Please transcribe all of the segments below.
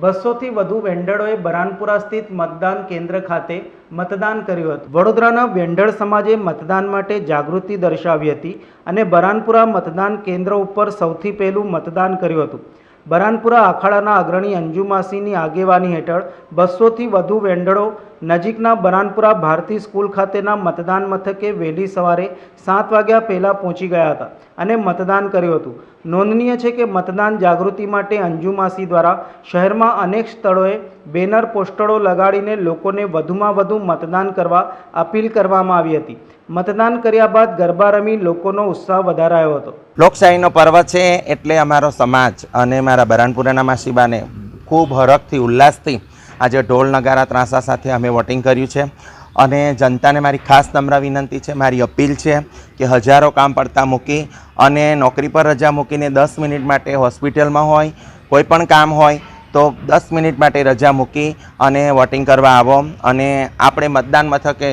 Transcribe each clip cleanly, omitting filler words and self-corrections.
200થી વધુ વેન્ડરોએ બરાનપુરા સ્થિત મતદાન કેન્દ્ર ખાતે મતદાન કર્યું હતું। વડોદરાના વેન્ડર સમાજે મતદાન માટે જાગૃતિ દર્શાવી હતી અને બરાનપુરા મતદાન કેન્દ્ર ઉપર સૌથી પહેલું મતદાન કર્યું હતું। બરાનપુરા અખાડાના અગ્રણી અંજુ માસીની આગેવાની હેઠળ 200થી વધુ વેન્ડરો નજીકના બરાનપુરા ભારતી સ્કૂલ ખાતેના મતદાન મથકે વહેલી સવારે 7 વાગ્યા પહેલાં પહોંચી ગયા હતા અને મતદાન કર્યું હતું। નોંધનીય છે કે મતદાન જાગૃતિ માટે અંજુ માસી દ્વારા શહેરમાં અનેક સ્થળોએ બેનર પોસ્ટરો લગાડીને લોકોને વધુમાં વધુ મતદાન કરવા અપીલ કરવામાં આવી હતી। મતદાન કર્યા બાદ ગરબા રમી લોકોનો ઉત્સાહ વધારાયો હતો। લોકશાહીનો પર્વ છે એટલે અમારો સમાજ અને મારા બરાનપુરાના માસીબાને ખૂબ હરખથી ઉલ્લાસથી આજે ઢોલ નગારા ત્રાસા સાથે અમે વોટિંગ કર્યું છે અને જનતાને મારી ખાસ નમ્ર વિનંતી છે, મારી અપીલ છે કે હજારો કામ પડતા મૂકી અને નોકરી પર રજા મૂકીને 10 મિનિટ માટે હોસ્પિટલમાં હોય, કોઈ પણ કામ હોય તો 10 મિનિટ માટે રજા મૂકી અને વોટિંગ કરવા આવો અને આપણે મતદાન મથકે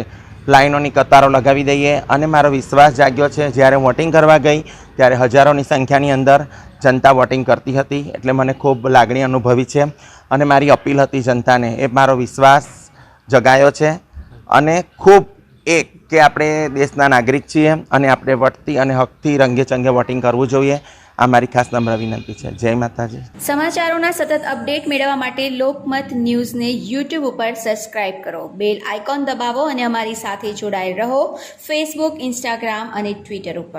લાઈનોની કતારો લગાવી દઈએ। અને મારો વિશ્વાસ જાગ્યો છે, જ્યારે વોટિંગ કરવા ગઈ ત્યારે હજારોની સંખ્યાની અંદર જનતા વોટિંગ કરતી હતી, એટલે મને ખૂબ લાગણી અનુભવી છે અને મારી અપીલ હતી જનતાને, એ મારો વિશ્વાસ જગાયો છે અને ખૂબ એક કે આપણે દેશના નાગરિક છીએ અને આપણે વટતી અને હકથી રંગે ચંગે વોટિંગ કરવું જોઈએ। આ મારી ખાસ નમ્ર વિનંતી છે। જય માતાજી। સમાચારોના સતત અપડેટ મેળવવા માટે લોકમત ન્યૂઝને યુટ્યુબ ઉપર સબસ્ક્રાઇબ કરો, બેલ આઇકોન દબાવો અને અમારી સાથે જોડાયેલ રહો ફેસબુક, ઇન્સ્ટાગ્રામ અને ટ્વિટર ઉપર।